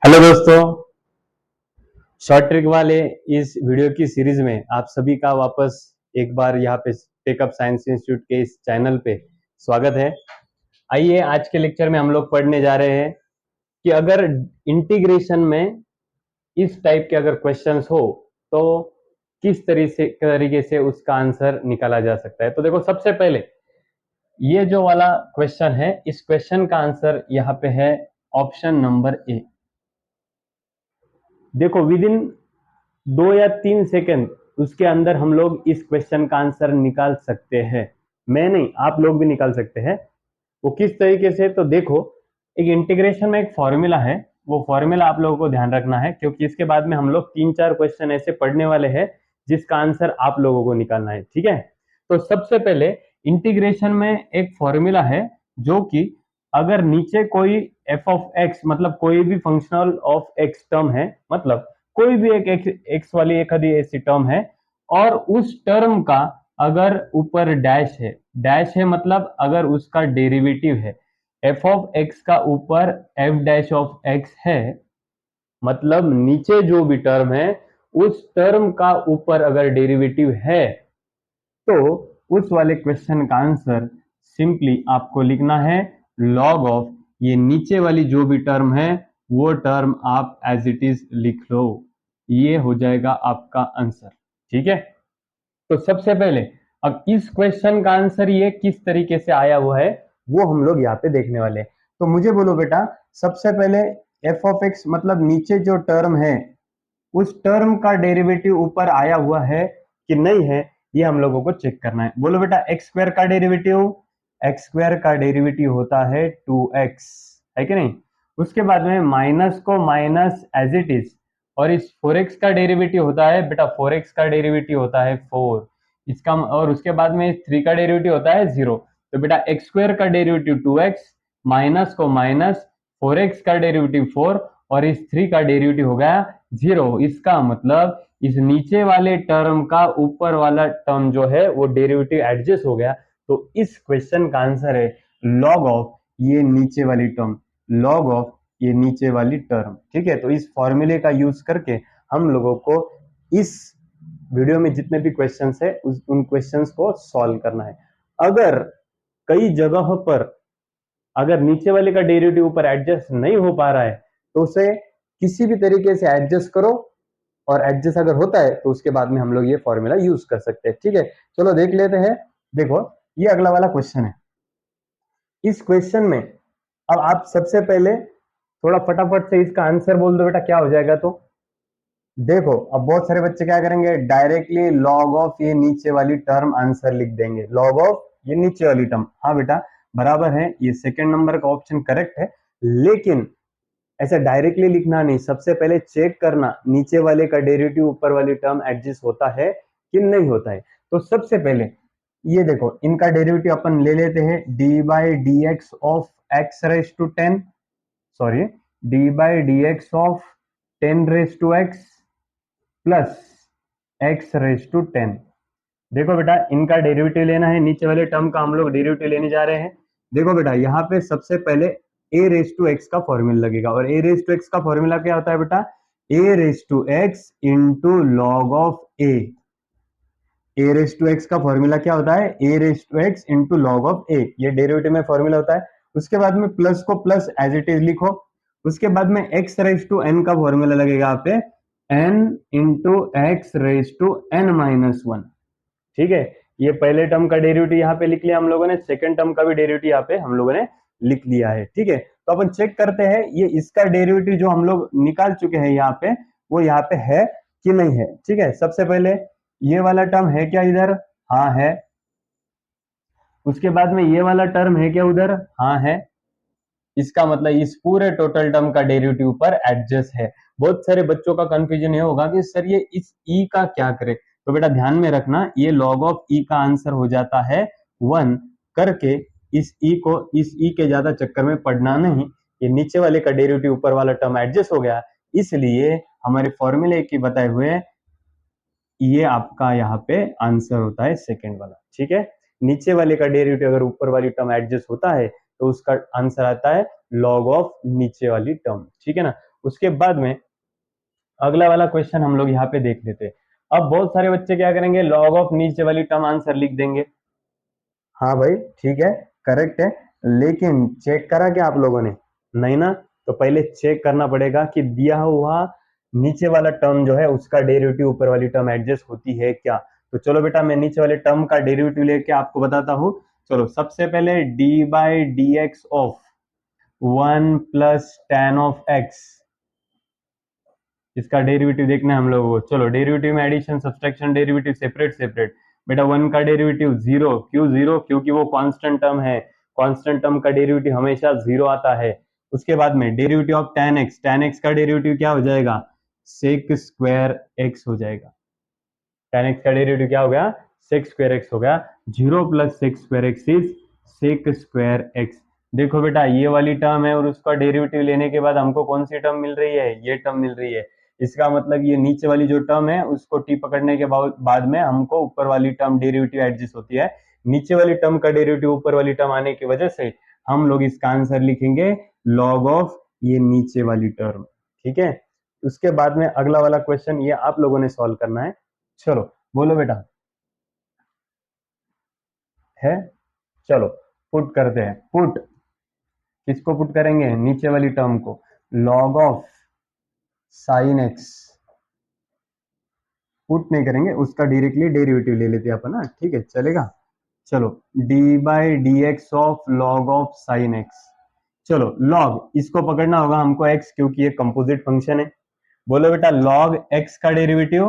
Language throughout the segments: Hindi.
हेलो दोस्तों, शॉर्ट ट्रिक वाले इस वीडियो की सीरीज में आप सभी का वापस एक बार यहाँ पे टेकअप साइंस इंस्टीट्यूट के इस चैनल पे स्वागत है। आइए आज के लेक्चर में हम लोग पढ़ने जा रहे हैं कि अगर इंटीग्रेशन में इस टाइप के अगर क्वेश्चंस हो तो किस तरीके से उसका आंसर निकाला जा सकता है। तो देखो, सबसे पहले ये जो वाला क्वेश्चन है, इस क्वेश्चन का आंसर यहाँ पे है ऑप्शन नंबर ए। देखो, विद इन 2 या 3 सेकंड उसके अंदर हम लोग इस क्वेश्चन का आंसर निकाल सकते हैं। मैं नहीं, आप लोग भी निकाल सकते हैं। वो किस तरीके से, तो देखो, एक इंटीग्रेशन में एक फॉर्मूला है, वो फॉर्मूला आप लोगों को ध्यान रखना है क्योंकि इसके बाद में हम लोग 3-4 क्वेश्चन ऐसे पढ़ने वाले हैं जिसका आंसर आप लोगों को निकालना है। ठीक है, तो सबसे पहले इंटीग्रेशन में एक फॉर्मूला है जो कि अगर नीचे कोई एफ ऑफ एक्स मतलब कोई भी फंक्शनल ऑफ एक्स टर्म है, मतलब कोई भी एक एक्स वाली एक आधी ऐसी टर्म है और उस टर्म का अगर ऊपर डैश है मतलब अगर उसका डेरिवेटिव है, एफ ऑफ एक्स का ऊपर एफ डैश ऑफ एक्स है, मतलब नीचे जो भी टर्म है उस टर्म का ऊपर अगर डेरिवेटिव है तो उस वाले क्वेश्चन का आंसर सिंपली आपको लिखना है लॉग ऑफ ये नीचे वाली जो भी टर्म है वो टर्म आप एज इट इज लिख लो, ये हो जाएगा आपका आंसर। ठीक है, तो सबसे पहले अब इस क्वेश्चन का आंसर ये किस तरीके से आया हुआ है वो हम लोग यहाँ पे देखने वाले हैं। तो मुझे बोलो बेटा, सबसे पहले एफ ऑफ एक्स मतलब नीचे जो टर्म है उस टर्म का डेरिवेटिव ऊपर आया हुआ है कि नहीं है, ये हम लोगों को चेक करना है। बोलो बेटा, एक्स स्क्वायर का डेरिवेटिव, एक्स स्क्वायर का डेरिवेटिव होता है 2x, है कि नहीं। उसके बाद में माइनस को माइनस एज इट इज, और इस 4x का डेरिवेटिव होता है बेटा 4x का डेरिवेटिव होता है 4 इसका, और उसके बाद में 3 का डेरिवेटिव होता है 0। तो बेटा एक्स स्क्वायर का डेरिवेटिव 2x, माइनस को माइनस 4x का डेरिवेटिव 4 और इस 3 का डेरिवेटिव हो गया 0। इसका मतलब इस नीचे वाले टर्म का ऊपर वाला टर्म जो है वो डेरिवेटिव एडजस्ट हो गया। तो इस क्वेश्चन का आंसर है लॉग ऑफ ये नीचे वाली टर्म, लॉग ऑफ ये नीचे वाली टर्म। ठीक है, तो इस फॉर्मूले का यूज करके हम लोगों को इस वीडियो में जितने भी क्वेश्चंस है उन क्वेश्चंस को सॉल्व करना है। अगर कई जगहों पर अगर नीचे वाले का डेरिवेटिव ऊपर एडजस्ट नहीं हो पा रहा है तो उसे किसी भी तरीके से एडजस्ट करो, और एडजस्ट अगर होता है तो उसके बाद में हम लोग ये फॉर्मूला यूज कर सकते हैं। ठीक है, चलो देख लेते हैं। देखो, ये अगला वाला क्वेश्चन है। इस क्वेश्चन में अब आप सबसे पहले थोड़ा फटाफट से इसका आंसर बोल दो बेटा, क्या हो जाएगा। तो देखो, अब बहुत सारे बच्चे क्या करेंगे, डायरेक्टली लॉग ऑफ ये नीचे वाली टर्म आंसर लिख देंगे, लॉग ऑफ ये नीचे वाली टर्म। हाँ बेटा, बराबर है, ये सेकंड नंबर का ऑप्शन करेक्ट है, लेकिन ऐसा डायरेक्टली लिखना नहीं, सबसे पहले चेक करना नीचे वाले का डेरिवेटिव ऊपर वाली टर्म एडजस्ट होता है कि नहीं होता है। तो सबसे पहले ये देखो, इनका डेरिवेटिव अपन ले लेते हैं, d by d x of x raise to 10, sorry, d by d x of 10 raise to x plus x raise to 10। देखो बेटा, इनका डेरिवेटिव लेना है, नीचे वाले टर्म का हम लोग डेरिवेटिव लेने जा रहे हैं। देखो बेटा, यहाँ पे सबसे पहले ए रेस टू एक्स का फॉर्मूला लगेगा, और ए रेस टू एक्स का फॉर्मूला क्या होता है बेटा, a raise to x into log of a. A raise to x का फॉर्मूला क्या होता है, a raise to x into log of a, ये डेरिवेटिव में फॉर्मूला होता है। उसके बाद में प्लस को प्लस एज इट इज लिखो। उसके बाद में एक्स रेस टू एन का फॉर्मूला लगेगा यहाँ पे, n into x raise to n minus 1। ठीक है, ये पहले टर्म का डेरिवेटिव यहाँ पे लिख लिया हम लोगों ने, सेकंड टर्म का भी डेरिवेटिव यहाँ पे हम लोगों ने लिख लिया है। ठीक है, तो अपन चेक करते हैं ये इसका डेरिवेटिव जो हम लोग निकाल चुके हैं यहाँ पे, वो यहाँ पे है कि नहीं है। ठीक है, सबसे पहले ये वाला टर्म है क्या इधर, हाँ है। उसके बाद में ये वाला टर्म है क्या उधर, हाँ है। इसका मतलब इस पूरे टोटल टर्म का डेरिवेटिव पर एडजस्ट है। बहुत सारे बच्चों का कंफ्यूजन ये होगा कि सर ये इस ई का क्या करे, तो बेटा ध्यान में रखना, ये लॉग ऑफ ई का आंसर हो जाता है 1 करके। इस ई को इस ई के ज्यादा चक्कर में पढ़ना नहीं, ये नीचे वाले का डेरिवेटिव ऊपर वाला टर्म एडजस्ट हो गया, इसलिए हमारे फॉर्मूले की बताए हुए ये आपका यहाँ पे आंसर होता है सेकेंड वाला। ठीक है, नीचे वाले का डेरिवेटिव अगर ऊपर वाली टर्म एडजस्ट होता है तो उसका आंसर आता है लॉग ऑफ नीचे वाली टर्म। ठीक है ना, उसके बाद में अगला वाला क्वेश्चन हम लोग यहाँ पे देख लेते हैं। अब बहुत सारे बच्चे क्या करेंगे, लॉग ऑफ नीचे वाली टर्म आंसर लिख देंगे। हाँ भाई ठीक है, करेक्ट है, लेकिन चेक करा क्या आप लोगों ने? नहीं ना। तो पहले चेक करना पड़ेगा कि दिया हुआ नीचे वाला टर्म जो है उसका डेरिवेटिव ऊपर वाली टर्म एडजस्ट होती है क्या। तो चलो बेटा मैं नीचे वाले टर्म का डेरिवेटिव लेके आपको बताता हूं। चलो सबसे पहले d by d x of 1 plus ten of x, इसका डेरिवेटिव देखना है हम लोगों को। चलो डेरिवेटिव में addition subtraction derivative separate separate. बेटा 1 का डेरिवेटिव 0, क्यों 0? क्योंकि वो कांस्टेंट टर्म है, कांस्टेंट टर्म का डेरिवेटिव हमेशा 0 आता है। उसके बाद में derivative of tan x, tan x का डेरिवेटिव क्या हो जाएगा? sec स्क्वायर x हो जाएगा। tan x का डेरिवेटिव क्या हो गया? sec स्क्वायर x हो गया। 0 plus sec square x is sec square x। देखो बेटा ये वाली टर्म है और उसका डेरिवेटिव लेने के बाद हमको कौन सी टर्म मिल रही है? ये टर्म मिल रही है। इसका मतलब ये नीचे वाली जो टर्म है उसको टी पकड़ने के बाद में हमको ऊपर वाली टर्म डेरिवेटिव एडजस्ट होती है। नीचे वाली टर्म का डेरिवेटिव ऊपर वाली टर्म आने की वजह से हम लोग इसका आंसर लिखेंगे लॉग ऑफ ये नीचे वाली टर्म। ठीक है, उसके बाद में अगला वाला क्वेश्चन ये आप लोगों ने सॉल्व करना है। चलो बोलो बेटा, है? चलो पुट करते हैं। पुट किसको पुट करेंगे? नीचे वाली टर्म को। Log of sine x, put नहीं करेंगे, उसका डायरेक्टली डेरिवेटिव ले लेते हैं अपन ना। ठीक है चलेगा। चलो D by d x of log of sine x. चलो लॉग इसको पकड़ना होगा हमको एक्स, क्योंकि ये कंपोजिट फंक्शन है। बोलो बेटा लॉग एक्स का derivative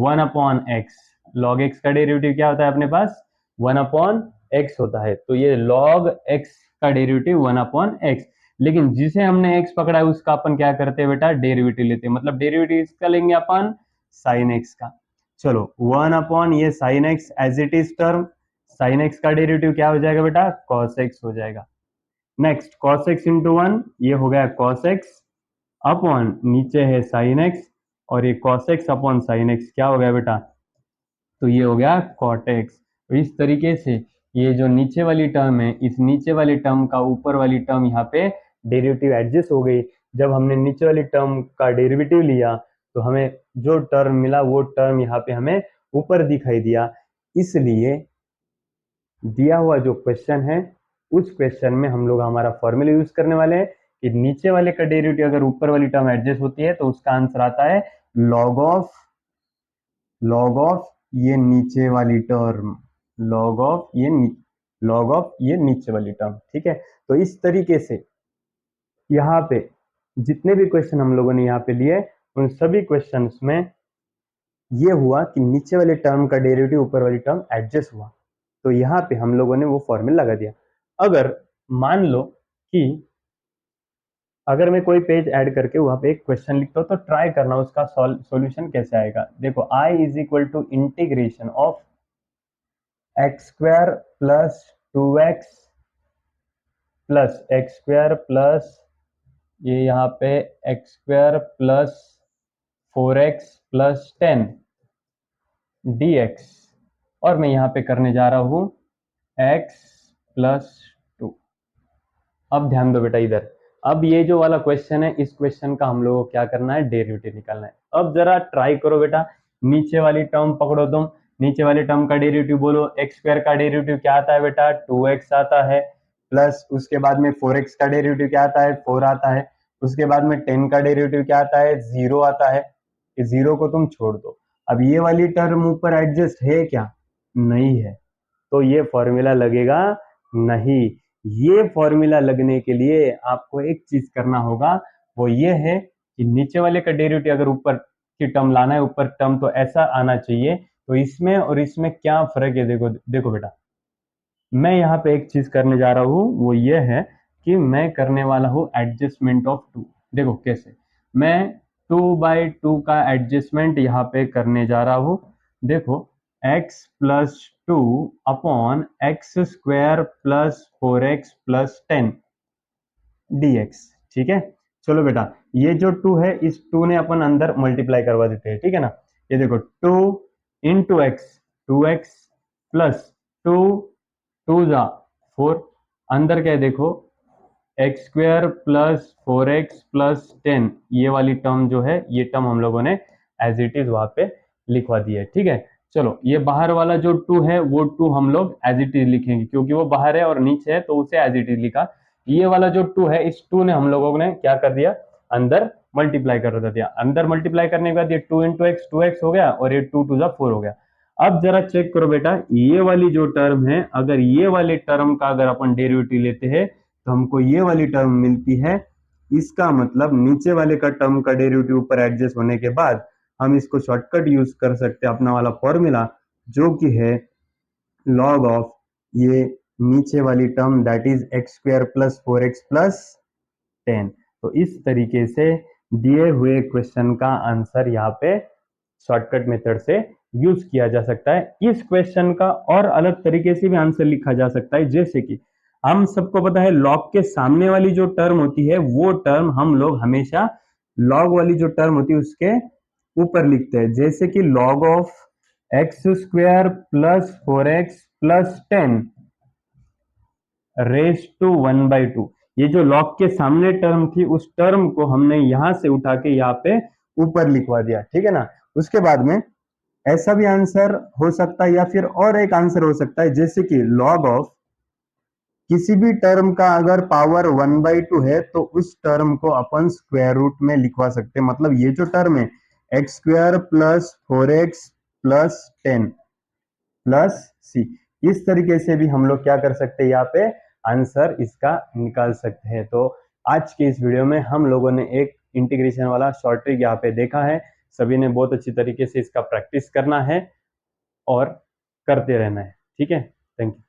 1 upon x. Log x का डेरिवेटिव क्या होता है अपने पास? 1 अपॉन एक्स होता है। तो ये लॉग एक्स का डेरिवेटिव 1 अपॉन एक्स। लेकिन जिसे हमने एक्स पकड़ा है उसका अपन क्या करते हैं बेटा? डेरिवेटिव लेते हैं। मतलब डेरिवेटिव इसका लेंगे अपन साइन एक्स का। चलो 1 अपॉन ये sine x as it is term, sine x का डेरिवेटिव क्या हो जाएगा बेटा? कॉस एक्स हो जाएगा। नेक्स्ट कॉस एक्स इंटू 1, ये हो गया कॉस एक्स अपॉन नीचे है साइन एक्स, और ये cos x upon sine x क्या हो गया बेटा? तो ये हो गया कॉट एक्स। तो इस तरीके से ये जो नीचे वाली टर्म है, इस नीचे वाली टर्म का ऊपर वाली टर्म यहाँ पे डेरिवेटिव एडजस्ट हो गई। जब हमने नीचे वाली टर्म का डेरिवेटिव लिया तो हमें जो टर्म मिला वो टर्म यहाँ पे हमें ऊपर दिखाई दिया। इसलिए दिया हुआ जो क्वेश्चन है उस क्वेश्चन में हम लोग हमारा फॉर्मूला यूज करने वाले हैं कि नीचे वाले का डेरिवेटिव अगर ऊपर वाली टर्म एडजस्ट होती है तो उसका आंसर आता है लॉग ऑफ ये नीचे वाली टर्म, लॉग ऑफ ये नीचे वाली टर्म। ठीक है, तो इस तरीके से यहाँ पे जितने भी क्वेश्चन हम लोगों ने यहाँ पे लिए उन सभी क्वेश्चंस में ये हुआ कि नीचे वाले टर्म का डेरिवेटिव ऊपर वाली टर्म एडजस्ट हुआ, तो यहाँ पे हम लोगों ने वो फॉर्मूला लगा दिया। अगर मान लो कि अगर मैं कोई पेज ऐड करके वहां पे एक क्वेश्चन लिखता हूं तो ट्राई करना उसका सॉल्यूशन कैसे आएगा। देखो I is equal to integration of x square plus 2x plus x square plus ये यहाँ पे x square plus 4x plus 10 dx, और मैं यहाँ पे करने जा रहा हूँ x प्लस 2। अब ध्यान दो बेटा इधर, अब ये जो वाला क्वेश्चन है इस क्वेश्चन का हम लोगों को क्या करना है? डेरिवेटिव निकालना है। अब जरा ट्राई करो बेटा, नीचे वाली टर्म पकड़ो तुम, नीचे वाली टर्म का डेरिवेटिव बोलो। एक्स स्क्वायर का डेरिवेटिव क्या आता है बेटा? 2x आता है, प्लस उसके बाद में 4x का डेरिवेटिव क्या आता है? 4 आता है। उसके बाद में 10 का डेरिवेटिव क्या आता है? 0 आता है। इस 0 को तुम छोड़ दो। अब ये वाली टर्म ऊपर एडजस्ट है क्या? नहीं है, तो ये फॉर्मूला लगेगा नहीं। ये फॉर्मूला लगने के लिए आपको एक चीज करना होगा, वो ये है कि नीचे वाले का डेरिवेटिव अगर ऊपर की टर्म लाना है, ऊपर टर्म तो ऐसा आना चाहिए। तो इसमें और इसमें क्या फर्क है? देखो देखो बेटा, मैं यहाँ पे एक चीज करने जा रहा हूँ, वो ये है कि मैं करने वाला हूँ एडजस्टमेंट ऑफ 2। देखो कैसे, मैं 2/2 का एडजस्टमेंट यहाँ पे करने जा रहा हूँ। देखो x plus 2 upon x square plus 4x plus 10 dx। ठीक है, चलो बेटा ये जो 2 है इस 2 ने अपन अंदर मल्टीप्लाई करवा देते हैं। ठीक है ना, ये देखो 2 इंटू एक्स, 2x प्लस 2 2 जा 4, अंदर क्या है देखो x square plus 4x plus 10, ये वाली टर्म जो है, ये टर्म हम लोगों ने एज इट इज वहां पे लिखवा दी है। ठीक है, चलो ये बाहर वाला जो 2 है वो 2 हम लोग एज इट इज लिखेंगे, क्योंकि वो बाहर है और नीचे है तो उसे एज इट इज लिखा। ये वाला जो 2 है, इस 2 ने हम लोगों ने क्या कर दिया, अंदर मल्टीप्लाई कर दिया। अंदर मल्टीप्लाई करने के बाद ये 2 इंटू एक्स 2x हो गया, और ये 2 2 4 हो गया। अब जरा चेक करो बेटा, ये वाली जो टर्म है, अगर ये वाले टर्म का अगर अपन डेरिवेटिव लेते हैं तो हमको ये वाली टर्म मिलती है। इसका मतलब नीचे वाले का टर्म का डेरिवेटिव ऊपर एडजस्ट होने के बाद हम इसको शॉर्टकट यूज कर सकते हैं, अपना वाला फॉर्मूला, जो कि है लॉग ऑफ ये नीचे वाली term, that is x square plus 4x plus 10। तो इस तरीके से दिए हुए क्वेश्चन का आंसर यहाँ पे शॉर्टकट मेथड से यूज किया जा सकता है। इस क्वेश्चन का और अलग तरीके से भी आंसर लिखा जा सकता है, जैसे कि हम सबको पता है लॉग के सामने वाली जो टर्म होती है वो टर्म हम लोग हमेशा लॉग वाली जो टर्म होती है उसके ऊपर लिखते हैं, जैसे कि log of x square plus 4x plus 10 raise to 1/2। ये जो लॉग के सामने टर्म थी उस टर्म को हमने यहां से उठा के यहाँ पे ऊपर लिखवा दिया। ठीक है ना, उसके बाद में ऐसा भी आंसर हो सकता है, या फिर और एक आंसर हो सकता है, जैसे कि लॉग ऑफ किसी भी टर्म का अगर पावर 1/2 है तो उस टर्म को अपन स्क्वायर रूट में लिखवा सकते हैं। मतलब ये जो टर्म है x square plus 4x plus 10 plus c, इस तरीके से भी हम लोग क्या कर सकते हैं, यहाँ पे आंसर इसका निकाल सकते हैं। तो आज के इस वीडियो में हम लोगों ने एक इंटीग्रेशन वाला शॉर्ट ट्रिक यहाँ पे देखा है। सभी ने बहुत अच्छी तरीके से इसका प्रैक्टिस करना है और करते रहना है। ठीक है, थैंक यू।